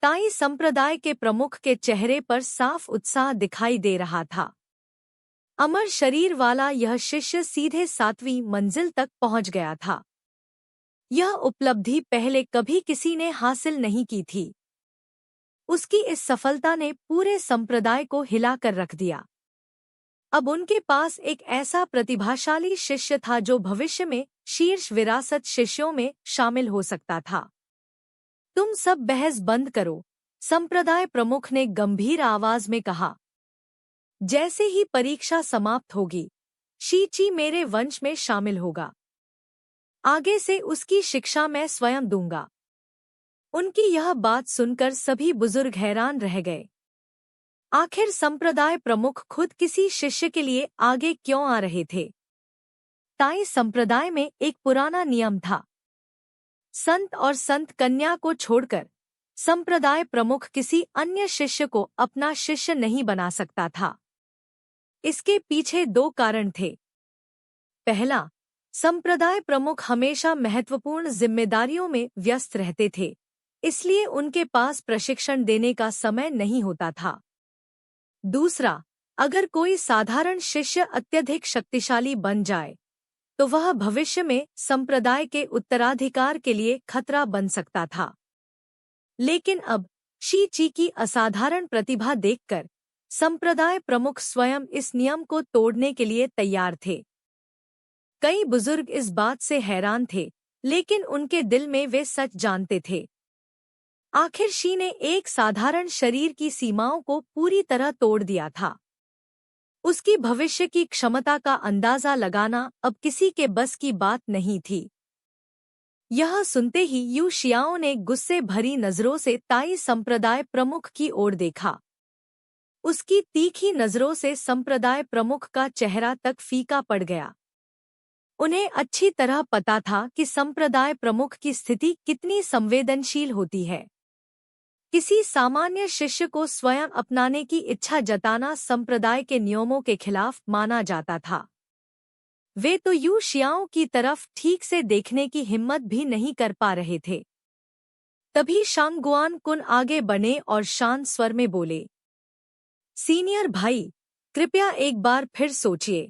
ताई संप्रदाय के प्रमुख के चेहरे पर साफ उत्साह दिखाई दे रहा था। अमर शरीर वाला यह शिष्य सीधे 7वीं मंजिल तक पहुंच गया था। यह उपलब्धि पहले कभी किसी ने हासिल नहीं की थी। उसकी इस सफलता ने पूरे संप्रदाय को हिलाकर रख दिया। अब उनके पास एक ऐसा प्रतिभाशाली शिष्य था जो भविष्य में शीर्ष विरासत शिष्यों में शामिल हो सकता था। तुम सब बहस बंद करो, संप्रदाय प्रमुख ने गंभीर आवाज में कहा। जैसे ही परीक्षा समाप्त होगी, शी ची मेरे वंश में शामिल होगा। आगे से उसकी शिक्षा मैं स्वयं दूंगा। उनकी यह बात सुनकर सभी बुजुर्ग हैरान रह गए। आखिर संप्रदाय प्रमुख खुद किसी शिष्य के लिए आगे क्यों आ रहे थे? ताई संप्रदाय में एक पुराना नियम था। संत और संत कन्या को छोड़कर संप्रदाय प्रमुख किसी अन्य शिष्य को अपना शिष्य नहीं बना सकता था। इसके पीछे 2 कारण थे। पहला, संप्रदाय प्रमुख हमेशा महत्वपूर्ण जिम्मेदारियों में व्यस्त रहते थे, इसलिए उनके पास प्रशिक्षण देने का समय नहीं होता था। दूसरा, अगर कोई साधारण शिष्य अत्यधिक शक्तिशाली बन जाए, तो वह भविष्य में संप्रदाय के उत्तराधिकार के लिए खतरा बन सकता था। लेकिन अब शी ची की असाधारण प्रतिभा देखकर संप्रदाय प्रमुख स्वयं इस नियम को तोड़ने के लिए तैयार थे। कई बुजुर्ग इस बात से हैरान थे, लेकिन उनके दिल में वे सच जानते थे। आखिर शी ने एक साधारण शरीर की सीमाओं को पूरी तरह तोड़ दिया था। उसकी भविष्य की क्षमता का अंदाजा लगाना अब किसी के बस की बात नहीं थी। यह सुनते ही यू शियाओ ने गुस्से भरी नजरों से ताई संप्रदाय प्रमुख की ओर देखा। उसकी तीखी नजरों से संप्रदाय प्रमुख का चेहरा तक फीका पड़ गया। उन्हें अच्छी तरह पता था कि संप्रदाय प्रमुख की स्थिति कितनी संवेदनशील होती है। किसी सामान्य शिष्य को स्वयं अपनाने की इच्छा जताना संप्रदाय के नियमों के खिलाफ माना जाता था। वे तो यू शियाओं की तरफ ठीक से देखने की हिम्मत भी नहीं कर पा रहे थे। तभी शांगगुआन कुन आगे बढ़े और शांत स्वर में बोले, सीनियर भाई, कृपया एक बार फिर सोचिए।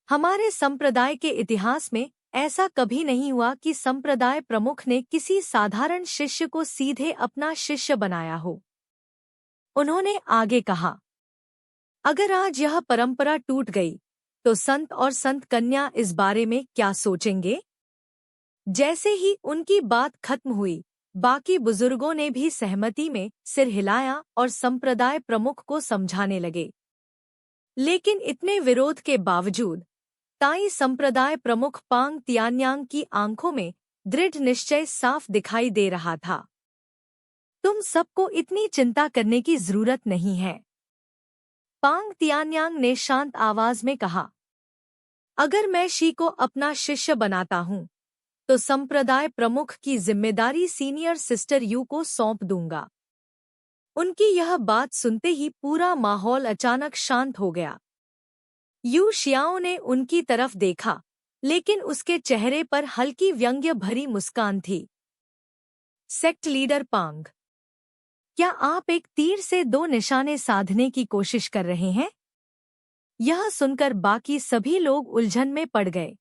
हमारे संप्रदाय के इतिहास में ऐसा कभी नहीं हुआ कि संप्रदाय प्रमुख ने किसी साधारण शिष्य को सीधे अपना शिष्य बनाया हो। उन्होंने आगे कहा, अगर आज यह परंपरा टूट गई, तो संत और संत कन्या इस बारे में क्या सोचेंगे? जैसे ही उनकी बात खत्म हुई, बाकी बुजुर्गों ने भी सहमति में सिर हिलाया और संप्रदाय प्रमुख को समझाने लगे। लेकिन इतने विरोध के बावजूद ताई संप्रदाय प्रमुख पांग तियान्यांग की आंखों में दृढ़ निश्चय साफ दिखाई दे रहा था। तुम सबको इतनी चिंता करने की जरूरत नहीं है, पांग तियान्यांग ने शांत आवाज में कहा। अगर मैं शी को अपना शिष्य बनाता हूँ, तो संप्रदाय प्रमुख की जिम्मेदारी सीनियर सिस्टर यू को सौंप दूंगा। उनकी यह बात सुनते ही पूरा माहौल अचानक शांत हो गया। यू शियाओ ने उनकी तरफ देखा, लेकिन उसके चेहरे पर हल्की व्यंग्य भरी मुस्कान थी। सेक्ट लीडर पांग, क्या आप एक तीर से 2 निशाने साधने की कोशिश कर रहे हैं? यह सुनकर बाकी सभी लोग उलझन में पड़ गए।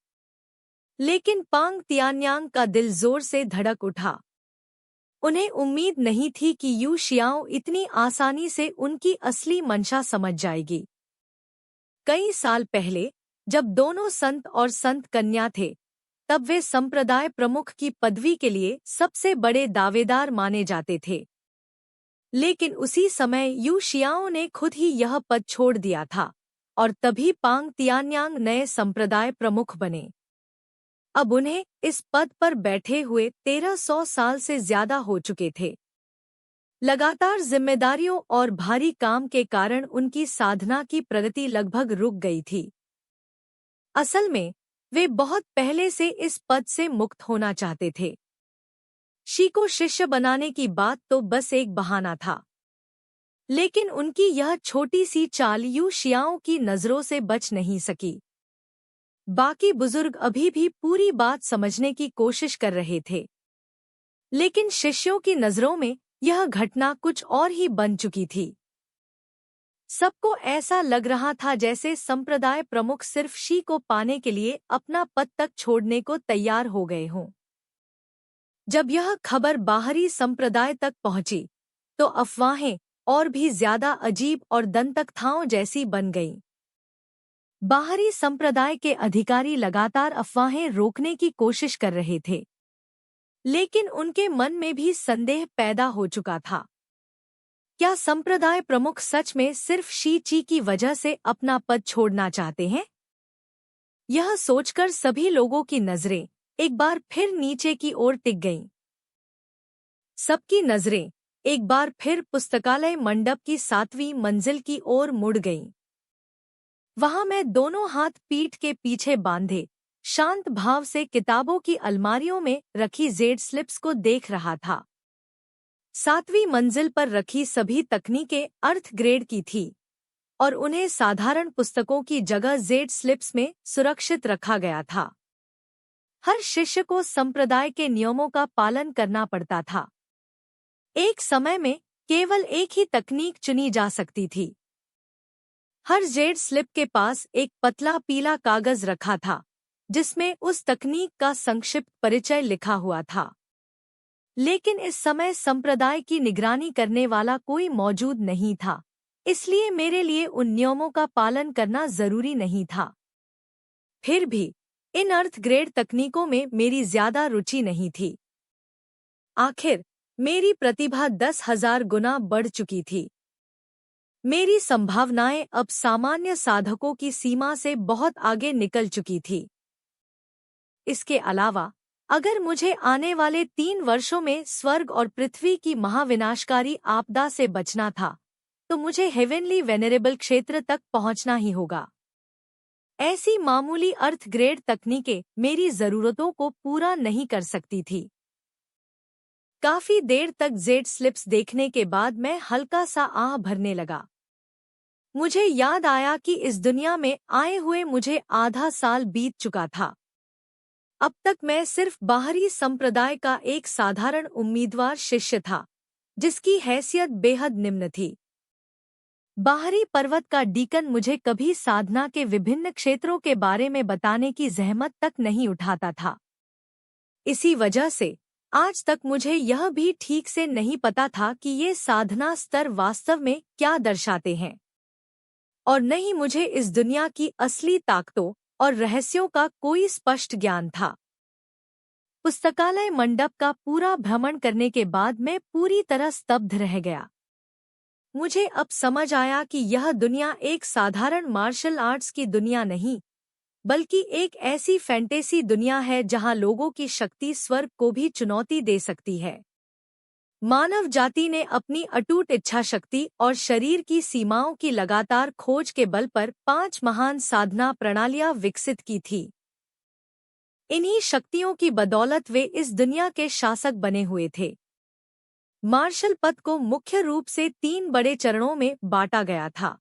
लेकिन पांग तियान्यांग का दिल जोर से धड़क उठा। उन्हें उम्मीद नहीं थी कि यू शियाओ इतनी आसानी से उनकी असली मंशा समझ जाएगी। कई साल पहले, जब दोनों संत और संत कन्या थे, तब वे संप्रदाय प्रमुख की पदवी के लिए सबसे बड़े दावेदार माने जाते थे। लेकिन उसी समय यू शियाओ ने खुद ही यह पद छोड़ दिया था, और तभी पांग तियान्यांग नए संप्रदाय प्रमुख बने। अब उन्हें इस पद पर बैठे हुए 1300 साल से ज्यादा हो चुके थे। लगातार जिम्मेदारियों और भारी काम के कारण उनकी साधना की प्रगति लगभग रुक गई थी। असल में वे बहुत पहले से इस पद से मुक्त होना चाहते थे। शी को शिष्य बनाने की बात तो बस एक बहाना था। लेकिन उनकी यह छोटी सी चाल यू शियाओं की नजरों से बच नहीं सकी। बाकी बुजुर्ग अभी भी पूरी बात समझने की कोशिश कर रहे थे, लेकिन शिष्यों की नजरों में यह घटना कुछ और ही बन चुकी थी। सबको ऐसा लग रहा था जैसे संप्रदाय प्रमुख सिर्फ शी को पाने के लिए अपना पद तक छोड़ने को तैयार हो गए हों। जब यह खबर बाहरी संप्रदाय तक पहुंची, तो अफवाहें और भी ज्यादा अजीब और दंतकथाओं जैसी बन गईं। बाहरी संप्रदाय के अधिकारी लगातार अफवाहें रोकने की कोशिश कर रहे थे, लेकिन उनके मन में भी संदेह पैदा हो चुका था। क्या संप्रदाय प्रमुख सच में सिर्फ शी ची की वजह से अपना पद छोड़ना चाहते हैं? यह सोचकर सभी लोगों की नजरें एक बार फिर नीचे की ओर टिक गईं। सबकी नजरें एक बार फिर पुस्तकालय मंडप की 7वीं मंजिल की ओर मुड़ गईं। वहां मैं दोनों हाथ पीठ के पीछे बांधे शांत भाव से किताबों की अलमारियों में रखी जेड स्लिप्स को देख रहा था। 7वीं मंजिल पर रखी सभी तकनीकें अर्थ ग्रेड की थी और उन्हें साधारण पुस्तकों की जगह जेड स्लिप्स में सुरक्षित रखा गया था। हर शिष्य को संप्रदाय के नियमों का पालन करना पड़ता था। एक समय में केवल एक ही तकनीक चुनी जा सकती थी। हर जेड स्लिप के पास एक पतला पीला कागज रखा था, जिसमें उस तकनीक का संक्षिप्त परिचय लिखा हुआ था। लेकिन इस समय संप्रदाय की निगरानी करने वाला कोई मौजूद नहीं था, इसलिए मेरे लिए उन नियमों का पालन करना जरूरी नहीं था। फिर भी इन अर्थ ग्रेड तकनीकों में मेरी ज्यादा रुचि नहीं थी। आखिर मेरी प्रतिभा 10,000 गुना बढ़ चुकी थी। मेरी संभावनाएं अब सामान्य साधकों की सीमा से बहुत आगे निकल चुकी थी। इसके अलावा अगर मुझे आने वाले 3 वर्षों में स्वर्ग और पृथ्वी की महाविनाशकारी आपदा से बचना था, तो मुझे हेवेनली वेनरेबल क्षेत्र तक पहुंचना ही होगा। ऐसी मामूली अर्थ ग्रेड तकनीकें मेरी जरूरतों को पूरा नहीं कर सकती थी। काफी देर तक जेड स्लिप्स देखने के बाद मैं हल्का सा आह भरने लगा। मुझे याद आया कि इस दुनिया में आए हुए मुझे आधा साल बीत चुका था। अब तक मैं सिर्फ बाहरी संप्रदाय का एक साधारण उम्मीदवार शिष्य था, जिसकी हैसियत बेहद निम्न थी। बाहरी पर्वत का डीकन मुझे कभी साधना के विभिन्न क्षेत्रों के बारे में बताने की जहमत तक नहीं उठाता था। इसी वजह से आज तक मुझे यह भी ठीक से नहीं पता था कि ये साधना स्तर वास्तव में क्या दर्शाते हैं, और न ही मुझे इस दुनिया की असली ताकतों और रहस्यों का कोई स्पष्ट ज्ञान था। पुस्तकालय मंडप का पूरा भ्रमण करने के बाद मैं पूरी तरह स्तब्ध रह गया। मुझे अब समझ आया कि यह दुनिया एक साधारण मार्शल आर्ट्स की दुनिया नहीं, बल्कि एक ऐसी फैंटेसी दुनिया है जहां लोगों की शक्ति स्वर्ग को भी चुनौती दे सकती है। मानव जाति ने अपनी अटूट इच्छा शक्ति और शरीर की सीमाओं की लगातार खोज के बल पर 5 महान साधना प्रणालियां विकसित की थी। इन्हीं शक्तियों की बदौलत वे इस दुनिया के शासक बने हुए थे। मार्शल पद को मुख्य रूप से 3 बड़े चरणों में बांटा गया था।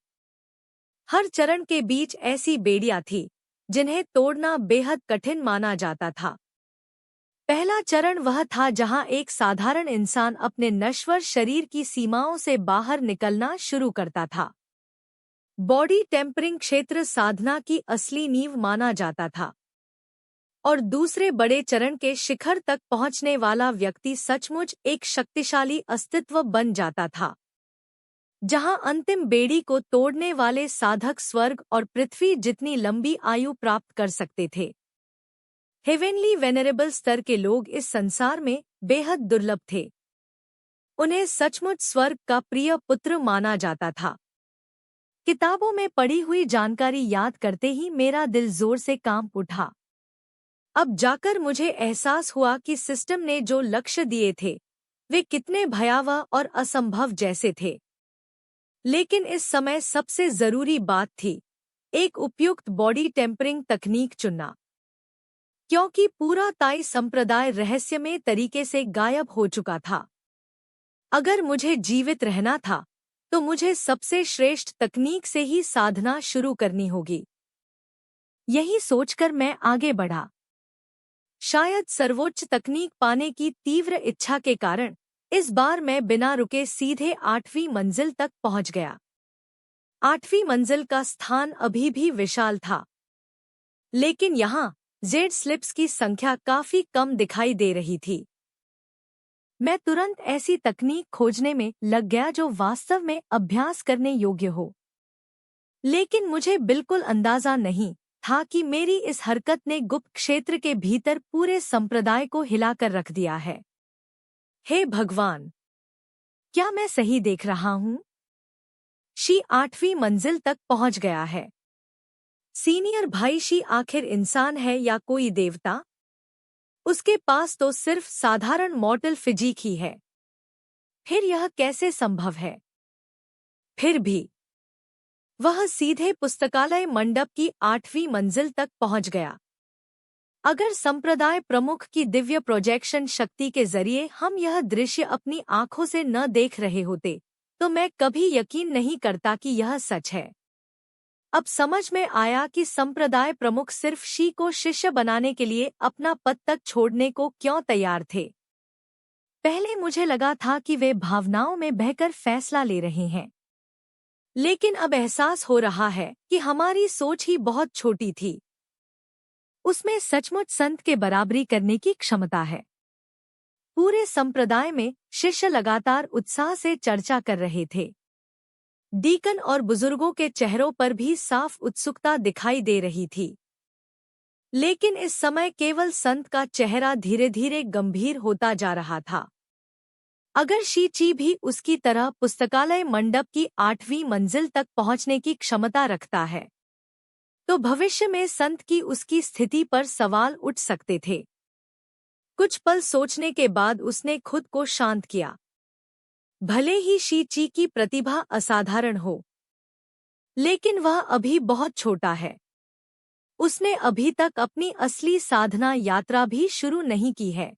हर चरण के बीच ऐसी बेड़ियां थी जिन्हें तोड़ना बेहद कठिन माना जाता था। पहला चरण वह था जहां एक साधारण इंसान अपने नश्वर शरीर की सीमाओं से बाहर निकलना शुरू करता था। बॉडी टेम्परिंग क्षेत्र साधना की असली नींव माना जाता था, और दूसरे बड़े चरण के शिखर तक पहुंचने वाला व्यक्ति सचमुच एक शक्तिशाली अस्तित्व बन जाता था, जहां अंतिम बेड़ी को तोड़ने वाले साधक स्वर्ग और पृथ्वी जितनी लंबी आयु प्राप्त कर सकते थे। हेवेनली वेनरेबल स्तर के लोग इस संसार में बेहद दुर्लभ थे। उन्हें सचमुच स्वर्ग का प्रिय पुत्र माना जाता था। किताबों में पढ़ी हुई जानकारी याद करते ही मेरा दिल जोर से कांप उठा। अब जाकर मुझे एहसास हुआ कि सिस्टम ने जो लक्ष्य दिए थे वे कितने भयावह और असंभव जैसे थे। लेकिन इस समय सबसे जरूरी बात थी एक उपयुक्त बॉडी टेम्परिंग तकनीक चुनना, क्योंकि पूरा ताई संप्रदाय रहस्यमय तरीके से गायब हो चुका था। अगर मुझे जीवित रहना था तो मुझे सबसे श्रेष्ठ तकनीक से ही साधना शुरू करनी होगी। यही सोचकर मैं आगे बढ़ा। शायद सर्वोच्च तकनीक पाने की तीव्र इच्छा के कारण इस बार मैं बिना रुके सीधे 8वीं मंजिल तक पहुंच गया। 8वीं मंजिल का स्थान अभी भी विशाल था, लेकिन यहाँ जेड स्लिप्स की संख्या काफी कम दिखाई दे रही थी। मैं तुरंत ऐसी तकनीक खोजने में लग गया जो वास्तव में अभ्यास करने योग्य हो, लेकिन मुझे बिल्कुल अंदाजा नहीं था कि मेरी इस हरकत ने गुप्त क्षेत्र के भीतर पूरे संप्रदाय को हिलाकर रख दिया है। हे भगवान, क्या मैं सही देख रहा हूँ? शी 8वीं मंजिल तक पहुंच गया है। सीनियर भाई शी आखिर इंसान है या कोई देवता? उसके पास तो सिर्फ साधारण मॉर्टल फिजिक ही है। फिर यह कैसे संभव है? फिर भी वह सीधे पुस्तकालय मंडप की 8वीं मंजिल तक पहुंच गया। अगर संप्रदाय प्रमुख की दिव्य प्रोजेक्शन शक्ति के जरिए हम यह दृश्य अपनी आंखों से न देख रहे होते, तो मैं कभी यकीन नहीं करता कि यह सच है। अब समझ में आया कि संप्रदाय प्रमुख सिर्फ शी को शिष्य बनाने के लिए अपना पद तक छोड़ने को क्यों तैयार थे। पहले मुझे लगा था कि वे भावनाओं में बहकर फैसला ले रहे हैं, लेकिन अब एहसास हो रहा है कि हमारी सोच ही बहुत छोटी थी। उसमें सचमुच संत के बराबरी करने की क्षमता है। पूरे संप्रदाय में शिष्य लगातार उत्साह से चर्चा कर रहे थे। डीकन और बुजुर्गों के चेहरों पर भी साफ उत्सुकता दिखाई दे रही थी, लेकिन इस समय केवल संत का चेहरा धीरे धीरे गंभीर होता जा रहा था। अगर शी ची भी उसकी तरह पुस्तकालय मंडप की 8वीं मंजिल तक पहुंचने की क्षमता रखता है, तो भविष्य में संत की उसकी स्थिति पर सवाल उठ सकते थे। कुछ पल सोचने के बाद उसने खुद को शांत किया। भले ही शी ची की प्रतिभा असाधारण हो, लेकिन वह अभी बहुत छोटा है। उसने अभी तक अपनी असली साधना यात्रा भी शुरू नहीं की है,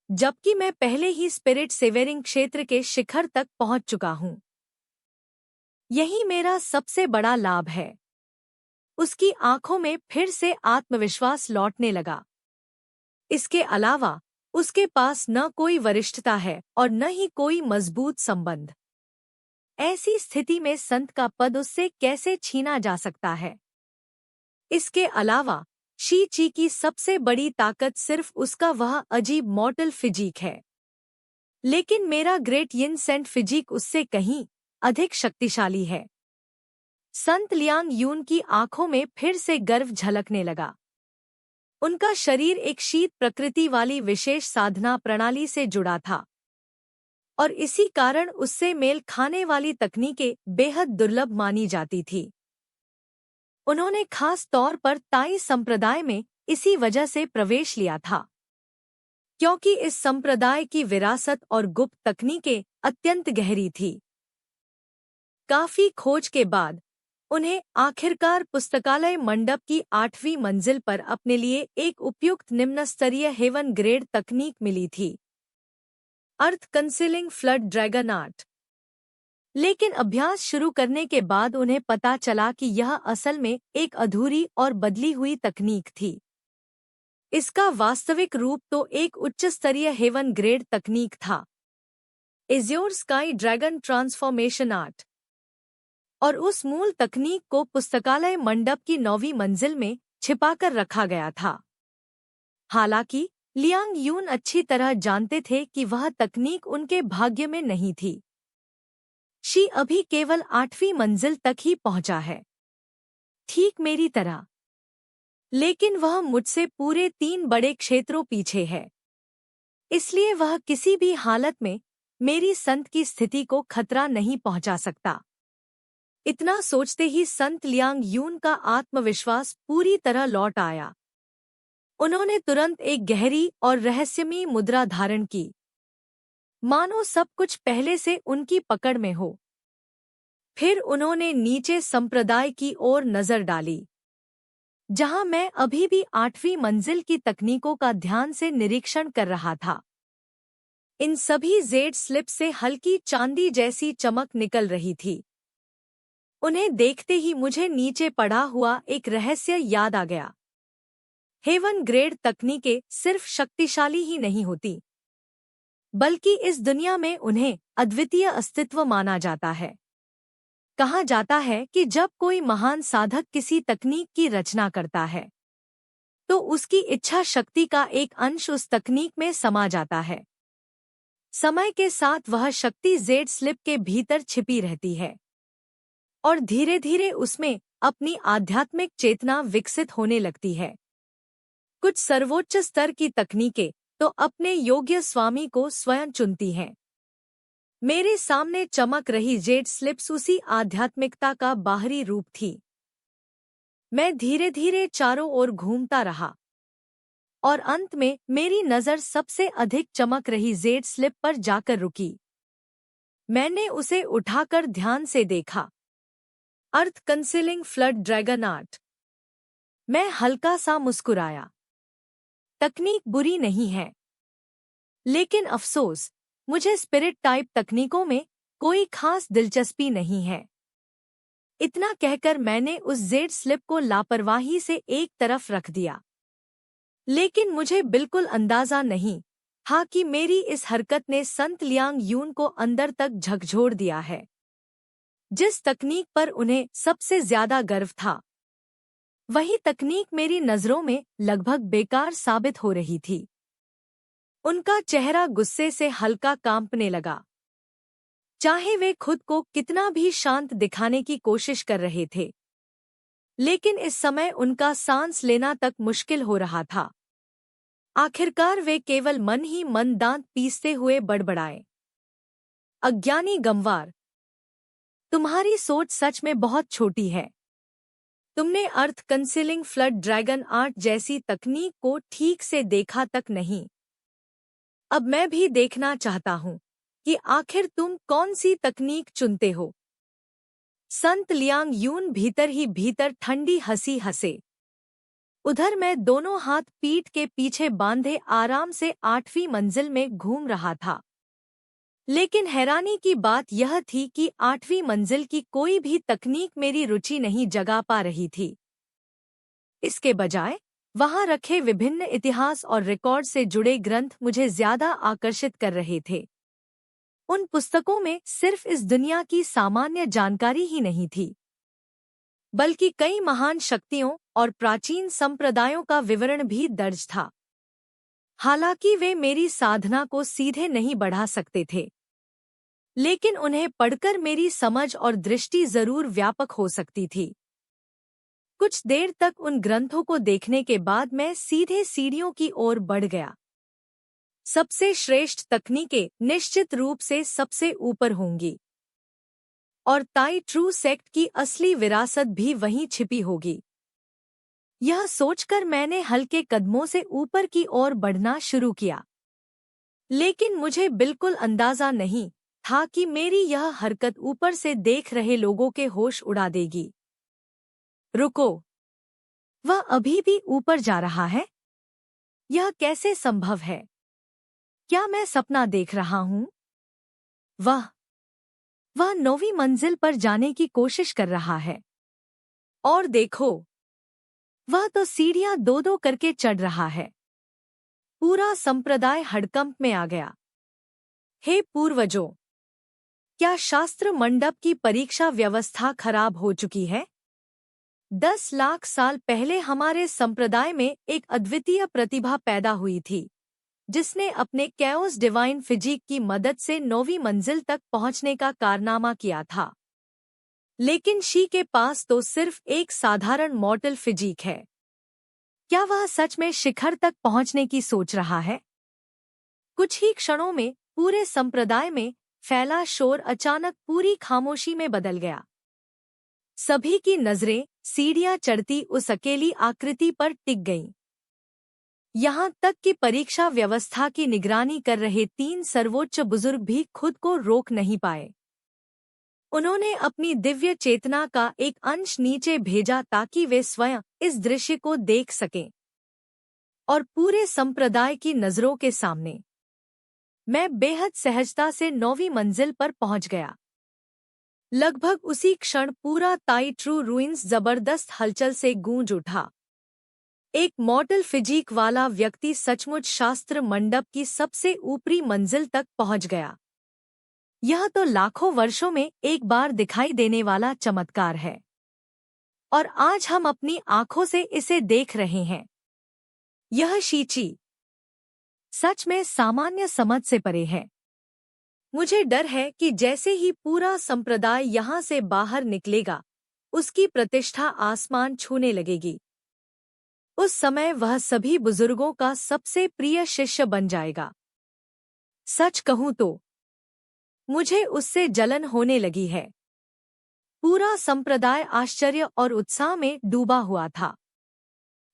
जबकि मैं पहले ही स्पिरिट सेवेरिंग क्षेत्र के शिखर तक पहुंच चुका हूं। यही मेरा सबसे बड़ा लाभ है। उसकी आंखों में फिर से आत्मविश्वास लौटने लगा। इसके अलावा उसके पास न कोई वरिष्ठता है और न ही कोई मजबूत संबंध। ऐसी स्थिति में संत का पद उससे कैसे छीना जा सकता है? इसके अलावा शी ची की सबसे बड़ी ताकत सिर्फ उसका वह अजीब मॉर्टल फिजिक है, लेकिन मेरा ग्रेट यिन सेंट फिजिक उससे कहीं अधिक शक्तिशाली है। संत लियांग यून की आंखों में फिर से गर्व झलकने लगा। उनका शरीर एक शीत प्रकृति वाली विशेष साधना प्रणाली से जुड़ा था, और इसी कारण उससे मेल खाने वाली तकनीकें बेहद दुर्लभ मानी जाती थी। उन्होंने खास तौर पर ताई संप्रदाय में इसी वजह से प्रवेश लिया था, क्योंकि इस संप्रदाय की विरासत और गुप्त तकनीकें अत्यंत गहरी थी। काफी खोज के बाद उन्हें आखिरकार पुस्तकालय मंडप की 8वीं मंजिल पर अपने लिए एक उपयुक्त निम्न स्तरीय हेवन ग्रेड तकनीक मिली थी, अर्थ कंसीलिंग फ्लड ड्रैगन आर्ट। लेकिन अभ्यास शुरू करने के बाद उन्हें पता चला कि यह असल में एक अधूरी और बदली हुई तकनीक थी। इसका वास्तविक रूप तो एक उच्च स्तरीय हेवन ग्रेड तकनीक था, azure sky dragon transformation art, और उस मूल तकनीक को पुस्तकालय मंडप की 9वीं मंजिल में छिपाकर रखा गया था। हालांकि लियांग यून अच्छी तरह जानते थे कि वह तकनीक उनके भाग्य में नहीं थी। शी अभी केवल 8वीं मंजिल तक ही पहुंचा है, ठीक मेरी तरह, लेकिन वह मुझसे पूरे 3 बड़े क्षेत्रों पीछे है। इसलिए वह किसी भी हालत में मेरी संत की स्थिति को खतरा नहीं पहुंचा सकता। इतना सोचते ही संत लियांग यून का आत्मविश्वास पूरी तरह लौट आया। उन्होंने तुरंत एक गहरी और रहस्यमयी मुद्रा धारण की, मानो सब कुछ पहले से उनकी पकड़ में हो। फिर उन्होंने नीचे संप्रदाय की ओर नजर डाली, जहां मैं अभी भी 8वीं मंजिल की तकनीकों का ध्यान से निरीक्षण कर रहा था। इन सभी जेड स्लिप से हल्की चांदी जैसी चमक निकल रही थी। उन्हें देखते ही मुझे नीचे पड़ा हुआ एक रहस्य याद आ गया। हेवन ग्रेड तकनीकें सिर्फ शक्तिशाली ही नहीं होती, बल्कि इस दुनिया में उन्हें अद्वितीय अस्तित्व माना जाता है। कहा जाता है कि जब कोई महान साधक किसी तकनीक की रचना करता है तो उसकी इच्छा शक्ति का एक अंश उस तकनीक में समा जाता है। समय के साथ वह शक्ति जेड स्लिप के भीतर छिपी रहती है और धीरे धीरे उसमें अपनी आध्यात्मिक चेतना विकसित होने लगती है। कुछ सर्वोच्च स्तर की तकनीकें तो अपने योग्य स्वामी को स्वयं चुनती हैं। मेरे सामने चमक रही जेड स्लिप्स उसी आध्यात्मिकता का बाहरी रूप थी। मैं धीरे धीरे चारों ओर घूमता रहा और अंत में मेरी नज़र सबसे अधिक चमक रही जेड स्लिप पर जाकर रुकी। मैंने उसे उठाकर ध्यान से देखा। अर्थ कंसीलिंग फ्लड ड्रैगन आर्ट। मैं हल्का सा मुस्कुराया। तकनीक बुरी नहीं है, लेकिन अफसोस मुझे स्पिरिट टाइप तकनीकों में कोई खास दिलचस्पी नहीं है। इतना कहकर मैंने उस जेड स्लिप को लापरवाही से एक तरफ रख दिया। लेकिन मुझे बिल्कुल अंदाजा नहीं था कि मेरी इस हरकत ने संत लियांग यून को अंदर तक झकझोर दिया है। जिस तकनीक पर उन्हें सबसे ज्यादा गर्व था, वही तकनीक मेरी नजरों में लगभग बेकार साबित हो रही थी। उनका चेहरा गुस्से से हल्का कांपने लगा। चाहे वे खुद को कितना भी शांत दिखाने की कोशिश कर रहे थे, लेकिन इस समय उनका सांस लेना तक मुश्किल हो रहा था। आखिरकार वे केवल मन ही मन दांत पीसते हुए बड़बड़ाए, अज्ञानी गंवार, तुम्हारी सोच सच में बहुत छोटी है। तुमने अर्थ कंसीलिंग फ्लड ड्रैगन आर्ट जैसी तकनीक को ठीक से देखा तक नहीं। अब मैं भी देखना चाहता हूं कि आखिर तुम कौन सी तकनीक चुनते हो। संत लियांग यून भीतर ही भीतर ठंडी हंसी हंसे। उधर मैं दोनों हाथ पीठ के पीछे बांधे आराम से 8वीं मंजिल में घूम रहा था। लेकिन हैरानी की बात यह थी कि 8वीं मंजिल की कोई भी तकनीक मेरी रुचि नहीं जगा पा रही थी। इसके बजाय वहां रखे विभिन्न इतिहास और रिकॉर्ड से जुड़े ग्रंथ मुझे ज्यादा आकर्षित कर रहे थे। उन पुस्तकों में सिर्फ इस दुनिया की सामान्य जानकारी ही नहीं थी, बल्कि कई महान शक्तियों और प्राचीन संप्रदायों का विवरण भी दर्ज था। हालांकि वे मेरी साधना को सीधे नहीं बढ़ा सकते थे, लेकिन उन्हें पढ़कर मेरी समझ और दृष्टि जरूर व्यापक हो सकती थी। कुछ देर तक उन ग्रंथों को देखने के बाद मैं सीधे सीढ़ियों की ओर बढ़ गया। सबसे श्रेष्ठ तकनीकें निश्चित रूप से सबसे ऊपर होंगी, और ताई ट्रू सेक्ट की असली विरासत भी वहीं छिपी होगी। यह सोचकर मैंने हल्के कदमों से ऊपर की ओर बढ़ना शुरू किया, लेकिन मुझे बिल्कुल अंदाजा नहीं था कि मेरी यह हरकत ऊपर से देख रहे लोगों के होश उड़ा देगी। रुको, वह अभी भी ऊपर जा रहा है? यह कैसे संभव है? क्या मैं सपना देख रहा हूं? वह 9वीं मंजिल पर जाने की कोशिश कर रहा है। और देखो, वह तो सीढ़ियां दो दो करके चढ़ रहा है। पूरा संप्रदाय हड़कंप में आ गया। हे पूर्वजों, क्या शास्त्र मंडप की परीक्षा व्यवस्था खराब हो चुकी है? 10 लाख साल पहले हमारे संप्रदाय में एक अद्वितीय प्रतिभा पैदा हुई थी, जिसने अपने कैओस डिवाइन फिजिक की मदद से 9वीं मंजिल तक पहुंचने का कारनामा किया था। लेकिन शी के पास तो सिर्फ एक साधारण मॉर्टल फिजिक है। क्या वह सच में शिखर तक पहुंचने की सोच रहा है? कुछ ही क्षणों में पूरे संप्रदाय में फैला शोर अचानक पूरी खामोशी में बदल गया। सभी की नजरें सीढ़ियां चढ़ती उस अकेली आकृति पर टिक गईं। यहाँ तक कि परीक्षा व्यवस्था की निगरानी कर रहे 3 सर्वोच्च बुजुर्ग भी खुद को रोक नहीं पाए। उन्होंने अपनी दिव्य चेतना का एक अंश नीचे भेजा ताकि वे स्वयं इस दृश्य को देख सकें। और पूरे संप्रदाय की नजरों के सामने मैं बेहद सहजता से 9वीं मंजिल पर पहुंच गया। लगभग उसी क्षण पूरा ताई ट्रू रूइंस जबरदस्त हलचल से गूंज उठा। एक मॉडल फिजिक वाला व्यक्ति सचमुच शास्त्र मंडप की सबसे ऊपरी मंजिल तक पहुंच गया। यह तो लाखों वर्षों में एक बार दिखाई देने वाला चमत्कार है, और आज हम अपनी आंखों से इसे देख रहे हैं। यह शीची सच में सामान्य समझ से परे है। मुझे डर है कि जैसे ही पूरा संप्रदाय यहाँ से बाहर निकलेगा, उसकी प्रतिष्ठा आसमान छूने लगेगी। उस समय वह सभी बुजुर्गों का सबसे प्रिय शिष्य बन जाएगा। सच कहूं तो मुझे उससे जलन होने लगी है। पूरा संप्रदाय आश्चर्य और उत्साह में डूबा हुआ था।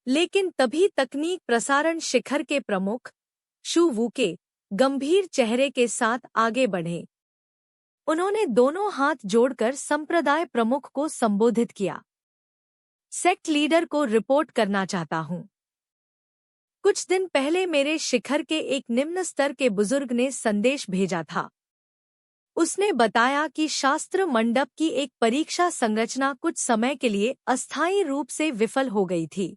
लेकिन तभी तकनीक प्रसारण शिखर के प्रमुख शू वूके गंभीर चेहरे के साथ आगे बढ़े। उन्होंने दोनों हाथ जोड़कर संप्रदाय प्रमुख को संबोधित किया। सेक्ट लीडर को रिपोर्ट करना चाहता हूं। कुछ दिन पहले मेरे शिखर के एक निम्न स्तर के बुजुर्ग ने संदेश भेजा था। उसने बताया कि शास्त्र मंडप की एक परीक्षा संरचना कुछ समय के लिए अस्थायी रूप से विफल हो गई थी,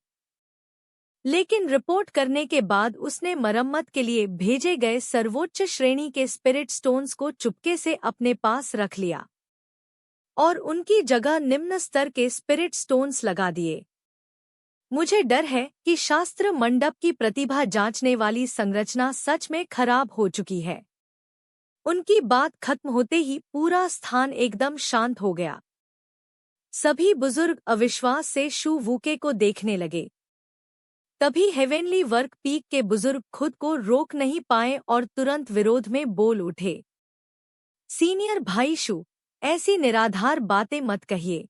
लेकिन रिपोर्ट करने के बाद उसने मरम्मत के लिए भेजे गए सर्वोच्च श्रेणी के स्पिरिट स्टोन्स को चुपके से अपने पास रख लिया और उनकी जगह निम्न स्तर के स्पिरिट स्टोन्स लगा दिए। मुझे डर है कि शास्त्र मंडप की प्रतिभा जांचने वाली संरचना सच में खराब हो चुकी है। उनकी बात खत्म होते ही पूरा स्थान एकदम शांत हो गया। सभी बुजुर्ग अविश्वास से शू वूके को देखने लगे। तभी हेवेनली वर्क पीक के बुजुर्ग खुद को रोक नहीं पाए और तुरंत विरोध में बोल उठे। सीनियर भाई शू, ऐसी निराधार बातें मत कहिए।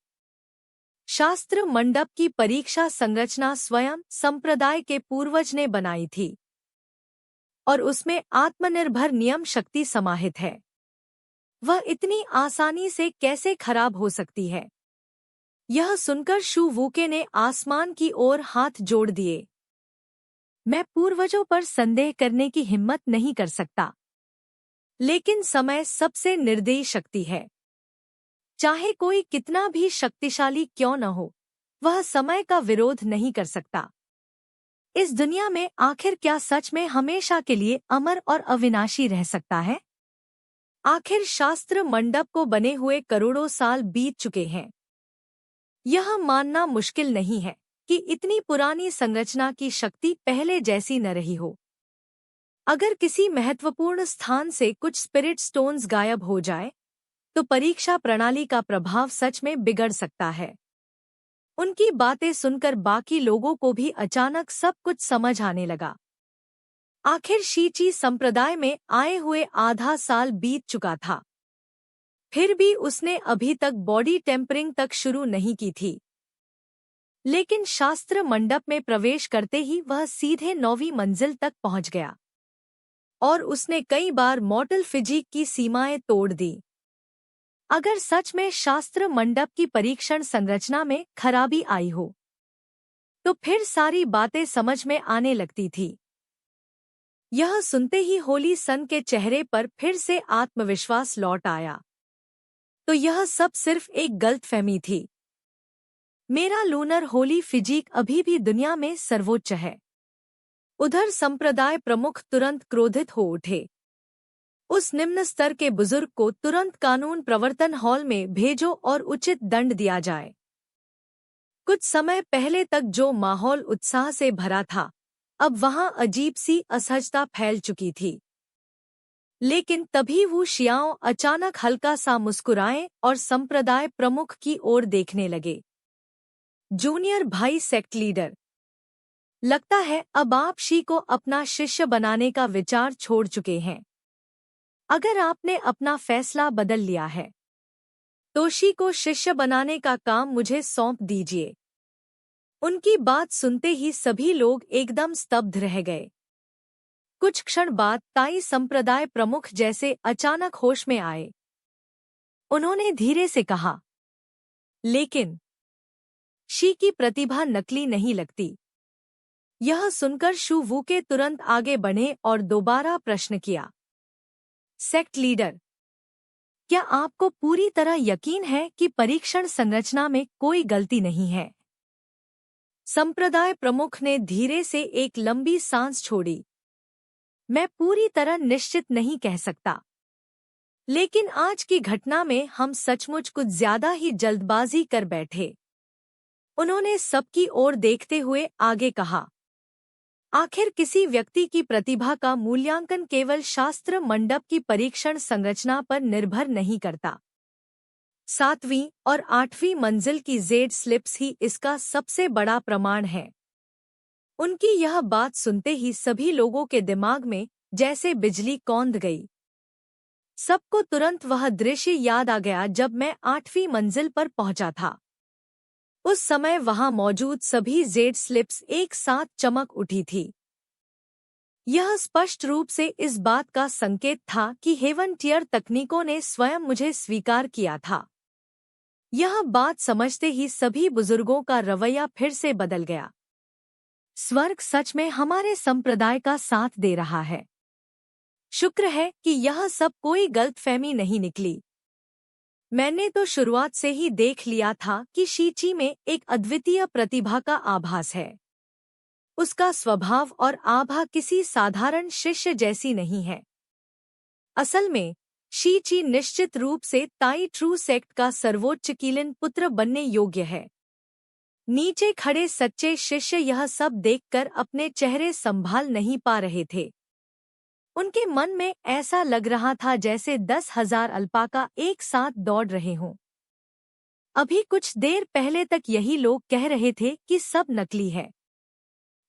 शास्त्र मंडप की परीक्षा संरचना स्वयं संप्रदाय के पूर्वज ने बनाई थी और उसमें आत्मनिर्भर नियम शक्ति समाहित है। वह इतनी आसानी से कैसे खराब हो सकती है? यह सुनकर शू वूके ने आसमान की ओर हाथ जोड़ दिए। मैं पूर्वजों पर संदेह करने की हिम्मत नहीं कर सकता, लेकिन समय सबसे निर्दयी शक्ति है। चाहे कोई कितना भी शक्तिशाली क्यों न हो, वह समय का विरोध नहीं कर सकता। इस दुनिया में आखिर क्या सच में हमेशा के लिए अमर और अविनाशी रह सकता है? आखिर शास्त्र मंडप को बने हुए करोड़ों साल बीत चुके हैं। यह मानना मुश्किल नहीं है कि इतनी पुरानी संरचना की शक्ति पहले जैसी न रही हो। अगर किसी महत्वपूर्ण स्थान से कुछ स्पिरिट स्टोन्स गायब हो जाए, तो परीक्षा प्रणाली का प्रभाव सच में बिगड़ सकता है। उनकी बातें सुनकर बाकी लोगों को भी अचानक सब कुछ समझ आने लगा। आखिर शीची संप्रदाय में आए हुए आधा साल बीत चुका था, फिर भी उसने अभी तक बॉडी टेम्परिंग तक शुरू नहीं की थी। लेकिन शास्त्र मंडप में प्रवेश करते ही वह सीधे 9वीं मंजिल तक पहुंच गया और उसने कई बार मॉडल फिजिक की सीमाएं तोड़ दी। अगर सच में शास्त्र मंडप की परीक्षण संरचना में खराबी आई हो, तो फिर सारी बातें समझ में आने लगती थी। यह सुनते ही होली सन के चेहरे पर फिर से आत्मविश्वास लौट आया। तो यह सब सिर्फ एक गलतफहमी थी। मेरा लूनर होली फिजिक अभी भी दुनिया में सर्वोच्च है। उधर संप्रदाय प्रमुख तुरंत क्रोधित हो उठे। उस निम्न स्तर के बुजुर्ग को तुरंत कानून प्रवर्तन हॉल में भेजो और उचित दंड दिया जाए। कुछ समय पहले तक जो माहौल उत्साह से भरा था, अब वहां अजीब सी असहजता फैल चुकी थी। लेकिन तभी वो शियाओं अचानक हल्का सा मुस्कुराए और संप्रदाय प्रमुख की ओर देखने लगे। जूनियर भाई सेक्ट लीडर, लगता है अब आप शी को अपना शिष्य बनाने का विचार छोड़ चुके हैं। अगर आपने अपना फैसला बदल लिया है, तो शी को शिष्य बनाने का काम मुझे सौंप दीजिए। उनकी बात सुनते ही सभी लोग एकदम स्तब्ध रह गए। कुछ क्षण बाद ताई संप्रदाय प्रमुख जैसे अचानक होश में आए। उन्होंने धीरे से कहा, लेकिन शी की प्रतिभा नकली नहीं लगती। यह सुनकर शू वूके तुरंत आगे बढ़े और दोबारा प्रश्न किया, सेक्ट लीडर, क्या आपको पूरी तरह यकीन है कि परीक्षण संरचना में कोई गलती नहीं है? संप्रदाय प्रमुख ने धीरे से एक लंबी सांस छोड़ी। मैं पूरी तरह निश्चित नहीं कह सकता, लेकिन आज की घटना में हम सचमुच कुछ ज्यादा ही जल्दबाजी कर बैठे। उन्होंने सबकी ओर देखते हुए आगे कहा, आखिर किसी व्यक्ति की प्रतिभा का मूल्यांकन केवल शास्त्र मंडप की परीक्षण संरचना पर निर्भर नहीं करता। 7वीं और 8वीं मंजिल की जेड स्लिप्स ही इसका सबसे बड़ा प्रमाण है। उनकी यह बात सुनते ही सभी लोगों के दिमाग में जैसे बिजली कौंध गई। सबको तुरंत वह दृश्य याद आ गया जब मैं 8वीं मंजिल पर पहुंचा था। उस समय वहां मौजूद सभी जेड स्लिप्स एक साथ चमक उठी थी। यह स्पष्ट रूप से इस बात का संकेत था कि हेवन टियर तकनीकों ने स्वयं मुझे स्वीकार किया था। यह बात समझते ही सभी बुजुर्गों का रवैया फिर से बदल गया। स्वर्ग सच में हमारे संप्रदाय का साथ दे रहा है। शुक्र है कि यह सब कोई गलतफहमी नहीं निकली। मैंने तो शुरुआत से ही देख लिया था कि शीची में एक अद्वितीय प्रतिभा का आभास है। उसका स्वभाव और आभा किसी साधारण शिष्य जैसी नहीं है। असल में शीची निश्चित रूप से ताई ट्रू सेक्ट का सर्वोच्च कीलिन पुत्र बनने योग्य है। नीचे खड़े सच्चे शिष्य यह सब देखकर अपने चेहरे संभाल नहीं पा रहे थे। उनके मन में ऐसा लग रहा था जैसे 10,000 अल्पाका एक साथ दौड़ रहे हों। अभी कुछ देर पहले तक यही लोग कह रहे थे कि सब नकली है,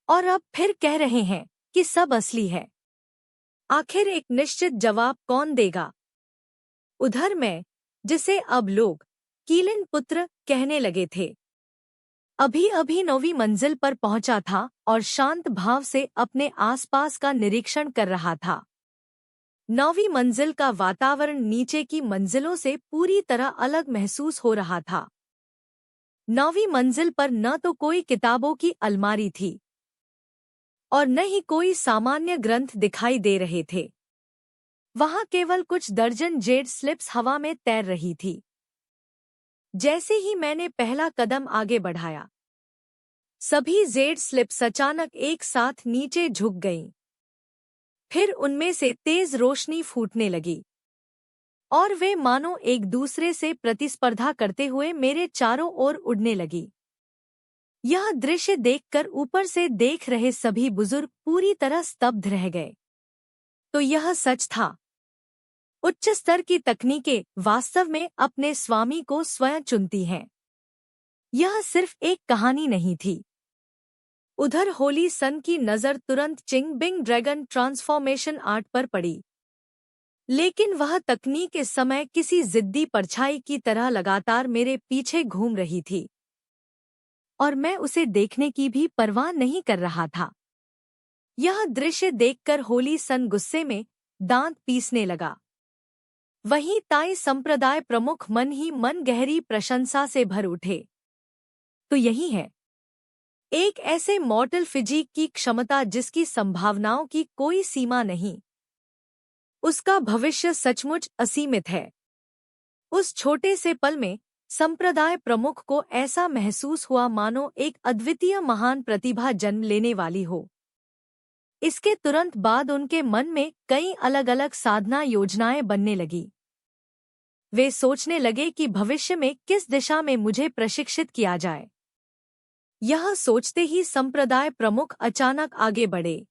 और अब फिर कह रहे हैं कि सब असली है। आखिर एक निश्चित जवाब कौन देगा? उधर मैं, जिसे अब लोग कीलिन पुत्र कहने लगे थे, अभी अभी 9वीं मंजिल पर पहुंचा था और शांत भाव से अपने आसपास का निरीक्षण कर रहा था। 9वीं मंजिल का वातावरण नीचे की मंजिलों से पूरी तरह अलग महसूस हो रहा था। 9वीं मंजिल पर न तो कोई किताबों की अलमारी थी और न ही कोई सामान्य ग्रंथ दिखाई दे रहे थे। वहां केवल कुछ दर्जन जेड स्लिप्स हवा में तैर रही थी। जैसे ही मैंने पहला कदम आगे बढ़ाया, सभी जेड स्लिप्स अचानक एक साथ नीचे झुक गईं। फिर उनमें से तेज रोशनी फूटने लगी और वे मानो एक दूसरे से प्रतिस्पर्धा करते हुए मेरे चारों ओर उड़ने लगी। यह दृश्य देखकर ऊपर से देख रहे सभी बुजुर्ग पूरी तरह स्तब्ध रह गए। तो यह सच था। उच्च स्तर की तकनीकें वास्तव में अपने स्वामी को स्वयं चुनती हैं। यह सिर्फ एक कहानी नहीं थी। उधर होली सन की नज़र तुरंत चिंग बिंग ड्रैगन ट्रांसफॉर्मेशन आर्ट पर पड़ी, लेकिन वह तकनीक इस समय किसी जिद्दी परछाई की तरह लगातार मेरे पीछे घूम रही थी, और मैं उसे देखने की भी परवाह नहीं कर रहा था। यह दृश्य देखकर होली सन गुस्से में दांत पीसने लगा। वहीं ताई संप्रदाय प्रमुख मन ही मन गहरी प्रशंसा से भर उठे। तो यही है, एक ऐसे मॉर्टल फिजिक की क्षमता जिसकी संभावनाओं की कोई सीमा नहीं। उसका भविष्य सचमुच असीमित है। उस छोटे से पल में संप्रदाय प्रमुख को ऐसा महसूस हुआ मानो एक अद्वितीय महान प्रतिभा जन्म लेने वाली हो। इसके तुरंत बाद उनके मन में कई अलग अलग साधना योजनाएं बनने लगी। वे सोचने लगे कि भविष्य में किस दिशा में मुझे प्रशिक्षित किया जाए। यह सोचते ही संप्रदाय प्रमुख अचानक आगे बढ़े।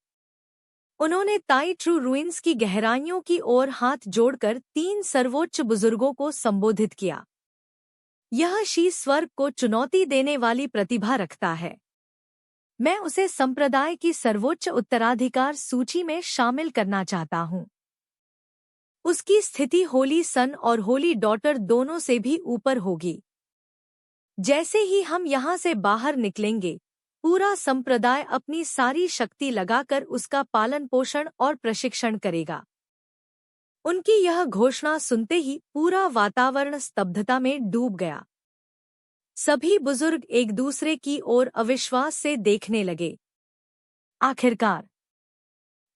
उन्होंने ताई ट्रू रुइंस की गहराइयों की ओर हाथ जोड़कर 3 सर्वोच्च बुजुर्गों को संबोधित किया। यह शीश स्वर्ग को चुनौती देने वाली प्रतिभा रखता है। मैं उसे संप्रदाय की सर्वोच्च उत्तराधिकार सूची में शामिल करना चाहता हूँ। उसकी स्थिति होली सन और होली डॉटर दोनों से भी ऊपर होगी। जैसे ही हम यहाँ से बाहर निकलेंगे, पूरा संप्रदाय अपनी सारी शक्ति लगाकर उसका पालन पोषण और प्रशिक्षण करेगा। उनकी यह घोषणा सुनते ही पूरा वातावरण स्तब्धता में डूब गया। सभी बुजुर्ग एक दूसरे की ओर अविश्वास से देखने लगे। आखिरकार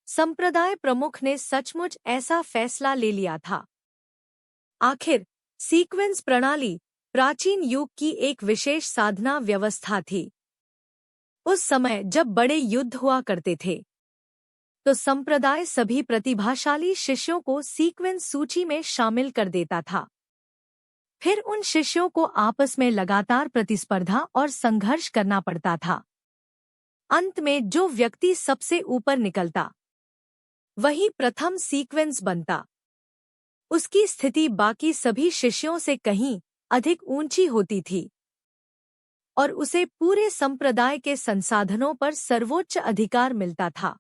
संप्रदाय प्रमुख ने सचमुच ऐसा फैसला ले लिया था। आखिर सीक्वेंस प्रणाली प्राचीन युग की एक विशेष साधना व्यवस्था थी। उस समय जब बड़े युद्ध हुआ करते थे तो संप्रदाय सभी प्रतिभाशाली शिष्यों को सीक्वेंस सूची में शामिल कर देता था। फिर उन शिष्यों को आपस में लगातार प्रतिस्पर्धा और संघर्ष करना पड़ता था। अंत में जो व्यक्ति सबसे ऊपर निकलता वही प्रथम सीक्वेंस बनता। उसकी स्थिति बाकी सभी शिष्यों से कहीं अधिक ऊंची होती थी और उसे पूरे संप्रदाय के संसाधनों पर सर्वोच्च अधिकार मिलता था।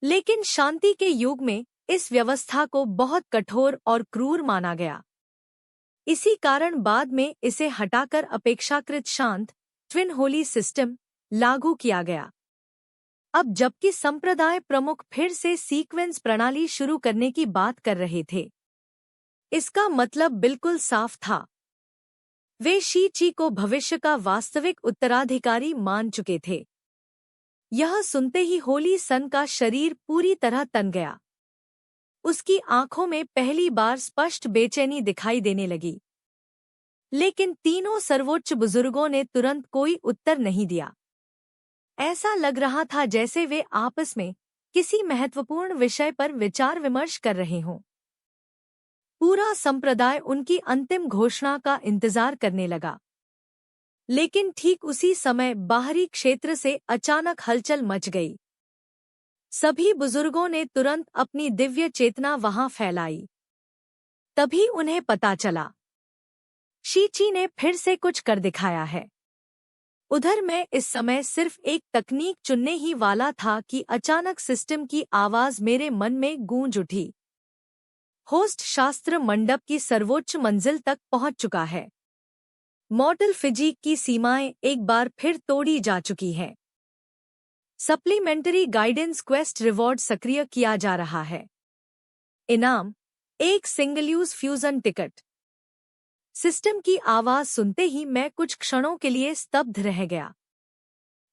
लेकिन शांति के युग में इस व्यवस्था को बहुत कठोर और क्रूर माना गया। इसी कारण बाद में इसे हटाकर अपेक्षाकृत शांत ट्विन होली सिस्टम लागू किया गया। अब जबकि संप्रदाय प्रमुख फिर से सीक्वेंस प्रणाली शुरू करने की बात कर रहे थे, इसका मतलब बिल्कुल साफ था। वे शी ची को भविष्य का वास्तविक उत्तराधिकारी मान चुके थे। यह सुनते ही होली सन का शरीर पूरी तरह तन गया। उसकी आंखों में पहली बार स्पष्ट बेचैनी दिखाई देने लगी। लेकिन तीनों सर्वोच्च बुजुर्गों ने तुरंत कोई उत्तर नहीं दिया। ऐसा लग रहा था जैसे वे आपस में किसी महत्वपूर्ण विषय पर विचार विमर्श कर रहे हों। पूरा संप्रदाय उनकी अंतिम घोषणा का इंतजार करने लगा। लेकिन ठीक उसी समय बाहरी क्षेत्र से अचानक हलचल मच गई। सभी बुजुर्गों ने तुरंत अपनी दिव्य चेतना वहां फैलाई। तभी उन्हें पता चला, शी ची ने फिर से कुछ कर दिखाया है। उधर मैं इस समय सिर्फ एक तकनीक चुनने ही वाला था कि अचानक सिस्टम की आवाज मेरे मन में गूंज उठी। होस्ट शास्त्र मंडप की सर्वोच्च मंजिल तक पहुंच चुका है। मॉडल फिजिक की सीमाएं एक बार फिर तोड़ी जा चुकी हैं। सप्लीमेंटरी गाइडेंस क्वेस्ट रिवॉर्ड सक्रिय किया जा रहा है। इनाम, एक single use fusion ticket. System की आवाज सुनते ही मैं कुछ क्षणों के लिए स्तब्ध रह गया।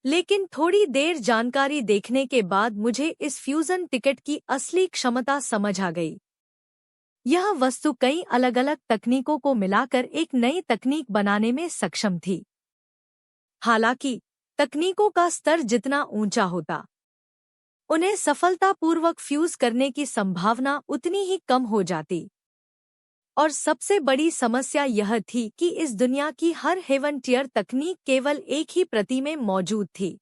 लेकिन थोड़ी देर जानकारी देखने के बाद मुझे इस फ्यूजन टिकट की असली क्षमता समझ आ गई। यह वस्तु कई अलग अलग तकनीकों को मिलाकर एक नई तकनीक बनाने में सक्षम थी। हालांकि तकनीकों का स्तर जितना ऊंचा होता, उन्हें सफलतापूर्वक फ्यूज करने की संभावना उतनी ही कम हो जाती। और सबसे बड़ी समस्या यह थी कि इस दुनिया की हर हेवन टियर तकनीक केवल एक ही प्रति में मौजूद थी।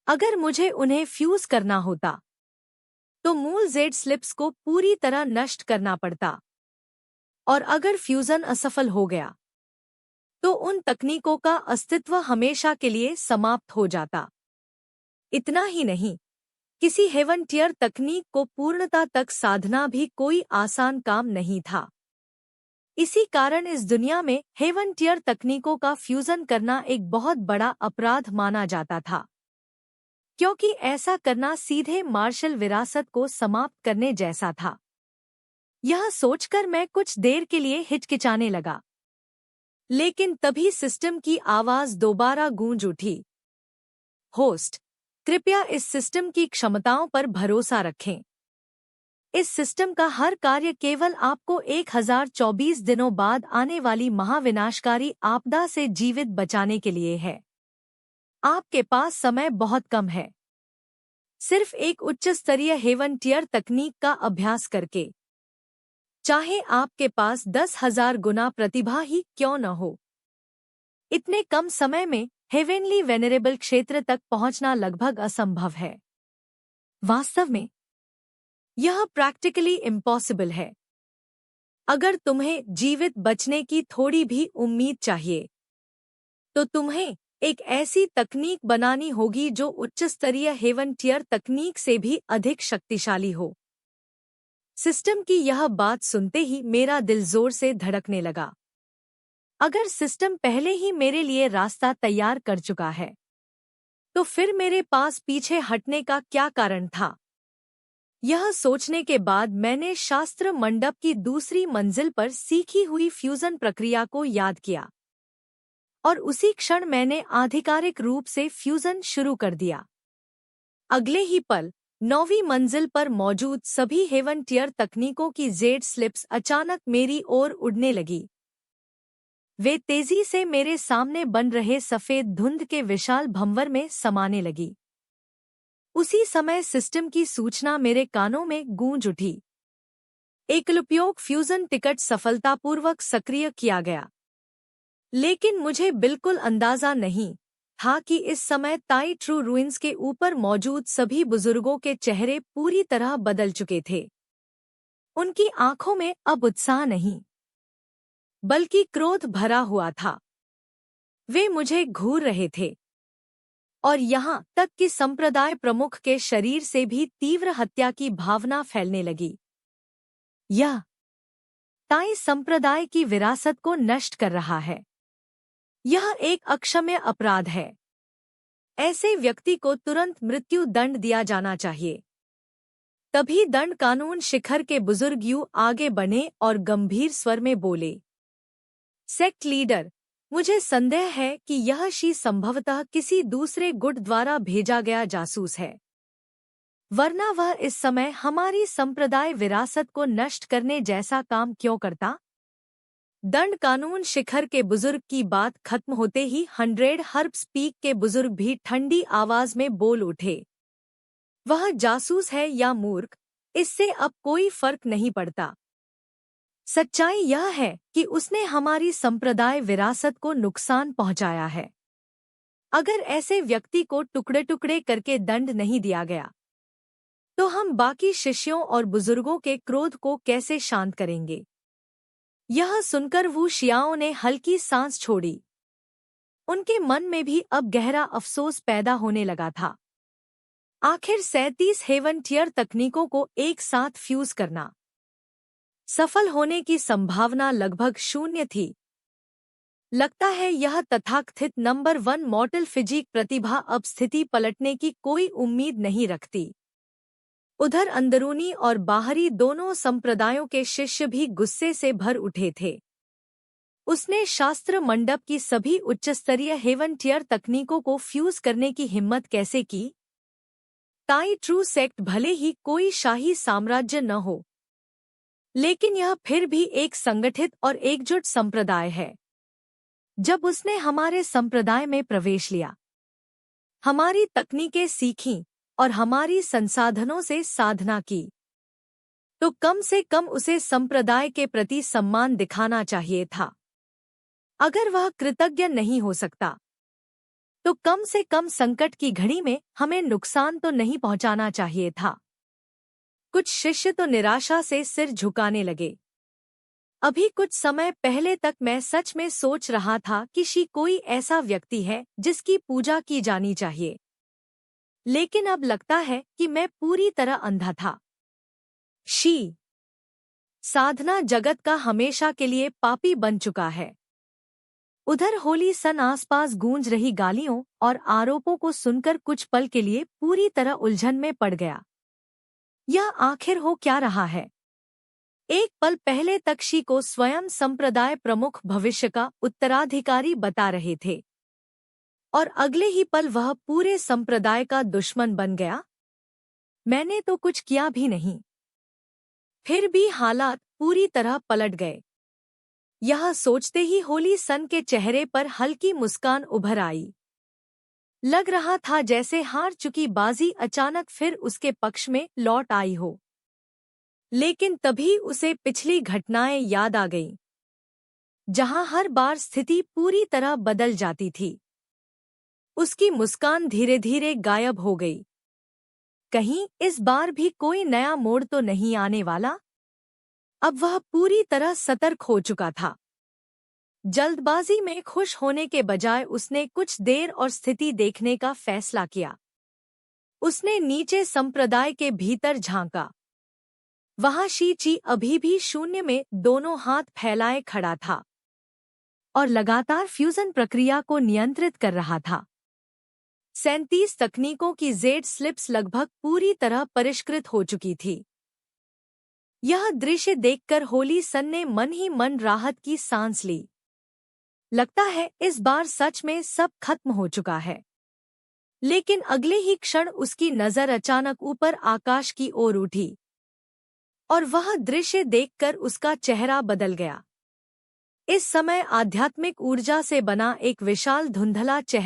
अगर मुझे उन्हें फ्यूज करना होता तो मूल जेड स्लिप्स को पूरी तरह नष्ट करना पड़ता, और अगर फ्यूजन असफल हो गया तो उन तकनीकों का अस्तित्व हमेशा के लिए समाप्त हो जाता। इतना ही नहीं, किसी हेवन टियर तकनीक को पूर्णता तक साधना भी कोई आसान काम नहीं था। इसी कारण इस दुनिया में हेवन टियर तकनीकों का फ्यूजन करना एक बहुत बड़ा अपराध माना जाता था, क्योंकि ऐसा करना सीधे मार्शल विरासत को समाप्त करने जैसा था। यह सोचकर मैं कुछ देर के लिए हिचकिचाने लगा। लेकिन तभी सिस्टम की आवाज दोबारा गूंज उठी। होस्ट, कृपया इस सिस्टम की क्षमताओं पर भरोसा रखें। इस सिस्टम का हर कार्य केवल आपको 1024 दिनों बाद आने वाली महाविनाशकारी आपदा से जीवित बचाने के लिए है। आपके पास समय बहुत कम है। सिर्फ एक उच्च स्तरीय हेवन टियर तकनीक का अभ्यास करके, चाहे आपके पास 10,000 गुना प्रतिभा ही क्यों न हो, इतने कम समय में हेवेनली वेनरेबल क्षेत्र तक पहुंचना लगभग असंभव है। वास्तव में यह प्रैक्टिकली इम्पॉसिबल है। अगर तुम्हें जीवित बचने की थोड़ी भी उम्मीद चाहिए तो तुम्हें एक ऐसी तकनीक बनानी होगी जो उच्च स्तरीय हेवन टियर तकनीक से भी अधिक शक्तिशाली हो। सिस्टम की यह बात सुनते ही मेरा दिल जोर से धड़कने लगा। अगर सिस्टम पहले ही मेरे लिए रास्ता तैयार कर चुका है तो फिर मेरे पास पीछे हटने का क्या कारण था? यह सोचने के बाद मैंने शास्त्र मंडप की दूसरी मंजिल पर सीखी हुई फ्यूजन प्रक्रिया को याद किया, और उसी क्षण मैंने आधिकारिक रूप से फ्यूजन शुरू कर दिया। अगले ही पल 9वीं मंजिल पर मौजूद सभी हेवन टियर तकनीकों की जेड स्लिप्स अचानक मेरी ओर उड़ने लगी। वे तेजी से मेरे सामने बन रहे सफेद धुंध के विशाल भंवर में समाने लगी। उसी समय सिस्टम की सूचना मेरे कानों में गूंज उठी। एकलुपयोग फ्यूजन टिकट सफलतापूर्वक सक्रिय किया गया। लेकिन मुझे बिल्कुल अंदाजा नहीं था कि इस समय ताई ट्रू रूइंस के ऊपर मौजूद सभी बुजुर्गों के चेहरे पूरी तरह बदल चुके थे। उनकी आंखों में अब उत्साह नहीं, बल्कि क्रोध भरा हुआ था। वे मुझे घूर रहे थे, और यहाँ तक कि संप्रदाय प्रमुख के शरीर से भी तीव्र हत्या की भावना फैलने लगी। यह ताई संप्रदाय की विरासत को नष्ट कर रहा है। यह एक अक्षम्य अपराध है। ऐसे व्यक्ति को तुरंत मृत्यु दंड दिया जाना चाहिए। तभी दंड कानून शिखर के बुजुर्ग यू आगे बढ़े और गंभीर स्वर में बोले, सेक्ट लीडर, मुझे संदेह है कि यह शी संभवतः किसी दूसरे गुट द्वारा भेजा गया जासूस है, वरना वह इस समय हमारी संप्रदाय विरासत को नष्ट करने जैसा काम क्यों करता। दंड कानून शिखर के बुजुर्ग की बात खत्म होते ही 100 हर्ब्स पीक के बुजुर्ग भी ठंडी आवाज में बोल उठे, वह जासूस है या मूर्ख, इससे अब कोई फर्क नहीं पड़ता। सच्चाई यह है कि उसने हमारी संप्रदाय विरासत को नुकसान पहुंचाया है। अगर ऐसे व्यक्ति को टुकड़े टुकड़े करके दंड नहीं दिया गया, तो हम बाकी शिष्यों और बुजुर्गों के क्रोध को कैसे शांत करेंगे। यह सुनकर वू शियाओं ने हल्की सांस छोड़ी। उनके मन में भी अब गहरा अफसोस पैदा होने लगा था। आखिर 37 हेवन टियर तकनीकों को एक साथ फ्यूज करना, सफल होने की संभावना लगभग शून्य थी। लगता है यह तथाकथित नंबर 1 मॉर्टल फिजिक प्रतिभा अब स्थिति पलटने की कोई उम्मीद नहीं रखती। उधर अंदरूनी और बाहरी दोनों संप्रदायों के शिष्य भी गुस्से से भर उठे थे। उसने शास्त्र मंडप की सभी उच्चस्तरीय हेवन टियर तकनीकों को फ्यूज करने की हिम्मत कैसे की। ताई ट्रू सेक्ट भले ही कोई शाही साम्राज्य न हो, लेकिन यह फिर भी एक संगठित और एकजुट संप्रदाय है। जब उसने हमारे संप्रदाय में प्रवेश लिया, हमारी तकनीकें सीखीं और हमारी संसाधनों से साधना की, तो कम से कम उसे संप्रदाय के प्रति सम्मान दिखाना चाहिए था। अगर वह कृतज्ञ नहीं हो सकता, तो कम से कम संकट की घड़ी में हमें नुकसान तो नहीं पहुंचाना चाहिए था। कुछ शिष्य तो निराशा से सिर झुकाने लगे। अभी कुछ समय पहले तक मैं सच में सोच रहा था कि शी कोई ऐसा व्यक्ति है जिसकी पूजा की जानी चाहिए, लेकिन अब लगता है कि मैं पूरी तरह अंधा था। शी साधना जगत का हमेशा के लिए पापी बन चुका है। उधर होली सन आसपास गूंज रही गालियों और आरोपों को सुनकर कुछ पल के लिए पूरी तरह उलझन में पड़ गया। यह आखिर हो क्या रहा है। एक पल पहले तक शी को स्वयं संप्रदाय प्रमुख भविष्य का उत्तराधिकारी बता रहे थे, और अगले ही पल वह पूरे संप्रदाय का दुश्मन बन गया। मैंने तो कुछ किया भी नहीं, फिर भी हालात पूरी तरह पलट गए। यह सोचते ही होली सन के चेहरे पर हल्की मुस्कान उभर आई। लग रहा था जैसे हार चुकी बाजी अचानक फिर उसके पक्ष में लौट आई हो। लेकिन तभी उसे पिछली घटनाएं याद आ गईं, जहां हर बार स्थिति पूरी तरह बदल जाती थी। उसकी मुस्कान धीरे धीरे गायब हो गई। कहीं इस बार भी कोई नया मोड़ तो नहीं आने वाला। अब वह पूरी तरह सतर्क हो चुका था। जल्दबाजी में खुश होने के बजाय उसने कुछ देर और स्थिति देखने का फैसला किया। उसने नीचे संप्रदाय के भीतर झांका। वहां शी ची अभी भी शून्य में दोनों हाथ फैलाए खड़ा था और लगातार फ्यूजन प्रक्रिया को नियंत्रित कर रहा था। 37 तकनीकों की जेड स्लिप्स लगभग पूरी तरह परिष्कृत हो चुकी थी। यह दृश्य देखकर होली सन ने मन ही मन राहत की सांस ली। लगता है इस बार सच में सब खत्म हो चुका है। लेकिन अगले ही क्षण उसकी नजर अचानक ऊपर आकाश की ओर उठी, और वह दृश्य देखकर उसका चेहरा बदल गया। इस समय आध्यात्मिक ऊर्जा से बना एक विशाल धुंधला चेहरा